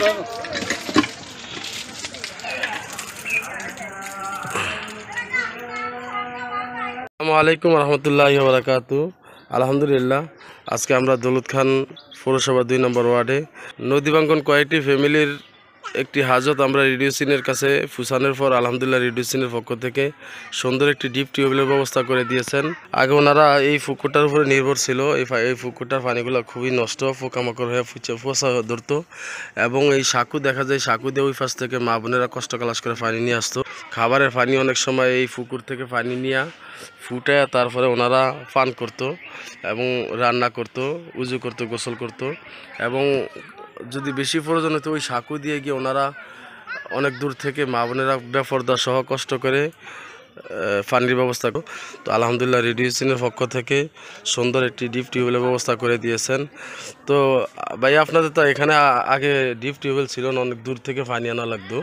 আসসালামু আলাইকুম রহমতুল্লাহি ওয়া বারাকাতুহু। আলহামদুলিল্লাহ, আজকে আমরা দৌলত খান পৌরসভা 2 নম্বর ওয়ার্ডে নদীবাঙ্গন কয়েকটি ফ্যামিলির একটি হাজত আমরা রেডিওসিনের কাছে ফুসানোর পর আলহামদুলিল্লাহ রেডিওসিনের পক্ষ থেকে সুন্দর একটি ডিপ টিউবওয়েলের ব্যবস্থা করে দিয়েছেন। আগে ওনারা এই পুকুরটার উপরে নির্ভর ছিল। এই পুকুরটার পানিগুলো খুবই নষ্ট, পোকামাকড় হয়ে ফোসা ধরতো এবং এই সাঁকু দেখা যায়, সাঁকু দিয়ে ওই পাশ থেকে মা বোনেরা কষ্ট কালাস করে পানি নিয়ে আসতো। খাবারের পানি অনেক সময় এই পুকুর থেকে পানি নিয়ে ফুটায় তারপরে ওনারা পান করতো এবং রান্না করতো, উজু করতো, গোসল করতো এবং যদি বেশি প্রয়োজন হতো ওই সাঁকু দিয়ে গিয়ে ওনারা অনেক দূর থেকে মা বোনেরা বেপরদা সহ কষ্ট করে পানির ব্যবস্থা করো। তো আলহামদুলিল্লাহ রেডিওসিনের পক্ষ থেকে সুন্দর একটি ডিপ টিউবওয়েলের ব্যবস্থা করে দিয়েছেন। তো ভাই, আপনাদের তো এখানে আগে ডিপ টিউবওয়েল ছিল না, অনেক দূর থেকে পানি আনা লাগতো,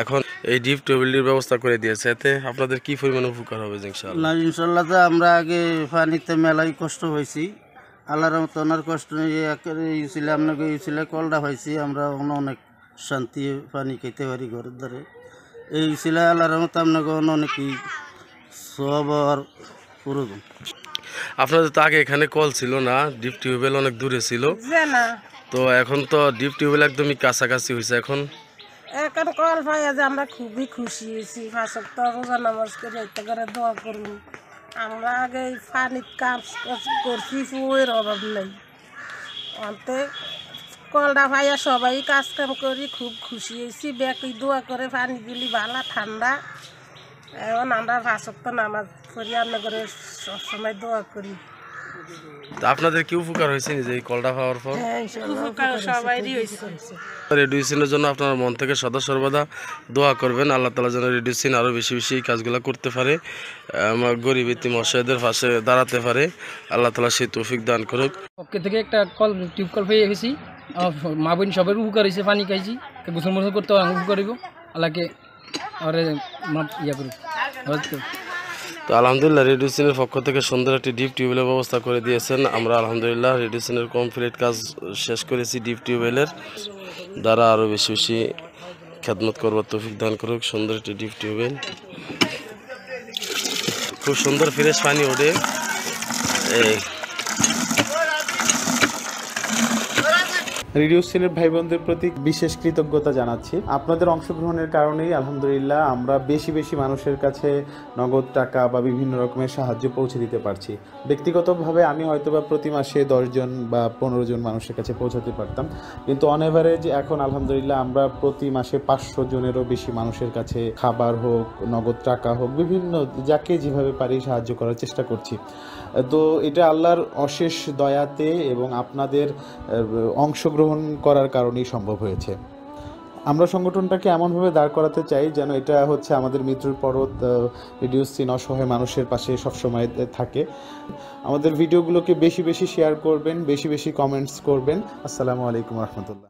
এখন এই ডিপ টিউবওয়েলের ব্যবস্থা করে দিয়েছে, এতে আপনাদের কি পরিমাণ উপকার হবে? ইনশাল্লাহ ইনশাল্লাহ তো আমরা আগে পানিতে মেলাই কষ্ট হয়েছি, আল্লাহর মতো ওনার কষ্ট ছিল, আপনাকে ছিল কলটা পাইছি, আমরা অনেক শান্তি পানি খেতে পারি ঘরের দ্বারে। এই ছিল আল্লাহর মতো আপনাকে অনেকই সবার পুরোদম। আপনাদের তো আগে এখানে কল ছিল না, ডিপ টিউবওয়েল অনেক দূরে ছিল, তো এখন তো ডিপ টিউবওয়েল একদমই কাছাকাছি হয়েছে। এখন কল পাই যে আমরা খুবই খুশি হয়েছি। 5 ওয়াক্ত রোজা নামাজ করে একটা করে দোয়া করুন। আমরা আগে পানির কাজ করছি, ফুয়ের অভাব নেই, অন্তে কলটা ভাইয়া সবাই কাজ কাম করি খুব খুশি হয়েছি। ব্যাকি দোয়া করে পানিগুলি ভালো ঠান্ডা। এখন আমরা 5 ওয়াক্ত নামাজ পড়ি, আমরা করে সবসময় দোয়া করি। আপনাদের কি উপকার হয়েছে যে এই কলটা পাওয়ার পর? উপকার সবাইরই হয়েছে। রেডিওসিনের জন্য আপনার মন থেকে সদা সর্বদা দোয়া করবেন, আল্লাহ তাআলা যেন রেডিওসিন আরও বেশি বেশি এই কাজগুলো করতে পারে, আমার গরিব এতিম অসহায়দের পাশে দাঁড়াতে পারে। আল্লাহ তাআলা সেই তৌফিক দান করুক। পক্ষে থেকে একটা টিউব কল পেয়ে গেছি, মা বোন সবার উপকার হয়েছে, পানি খাইছি, গোসল মোসল করতে উপকার করিব, আল্লাহকে আর ইয়া করুক। তো আলহামদুলিল্লাহ রেডিওসিনের পক্ষ থেকে সুন্দর একটি ডিপ টিউবওয়েলের ব্যবস্থা করে দিয়েছেন। আমরা আলহামদুলিল্লাহ রেডিওসিনের কমপ্লিট কাজ শেষ করেছি। ডিপ টিউবওয়েলের দ্বারা আরও বেশি বেশি খেদমত করবার তৌফিক দান করুক। সুন্দর একটি ডিপ টিউবওয়েল, খুব সুন্দর ফ্রেশ পানি ওঠে। এই রেডিওসিনের ভাই বোনদের প্রতি বিশেষ কৃতজ্ঞতা জানাচ্ছি। আপনাদের অংশগ্রহণের কারণেই আলহামদুলিল্লাহ আমরা বেশি বেশি মানুষের কাছে নগদ টাকা বা বিভিন্ন রকমের সাহায্য পৌঁছে দিতে পারছি। ব্যক্তিগতভাবে আমি হয়তোবা প্রতি মাসে 10 জন বা 15 জন মানুষের কাছে পৌঁছাতে পারতাম, কিন্তু অন এভারেজ এখন আলহামদুলিল্লাহ আমরা প্রতি মাসে 500 জনেরও বেশি মানুষের কাছে খাবার হোক, নগদ টাকা হোক, বিভিন্ন যাকে যেভাবে পারি সাহায্য করার চেষ্টা করছি। তো এটা আল্লাহর অশেষ দয়াতে এবং আপনাদের অংশগ্রহণ করার কারণেই সম্ভব হয়েছে। আমরা সংগঠনটাকে এমনভাবে দাঁড় করাতে চাই যেন এটা হচ্ছে আমাদের মৃত্যুর পরও রেডিওসিন অসহায় মানুষের পাশে সবসময় থাকে। আমাদের ভিডিওগুলোকে বেশি বেশি শেয়ার করবেন, বেশি বেশি কমেন্টস করবেন। আসসালামু আলাইকুম রহমতুল্লাহ।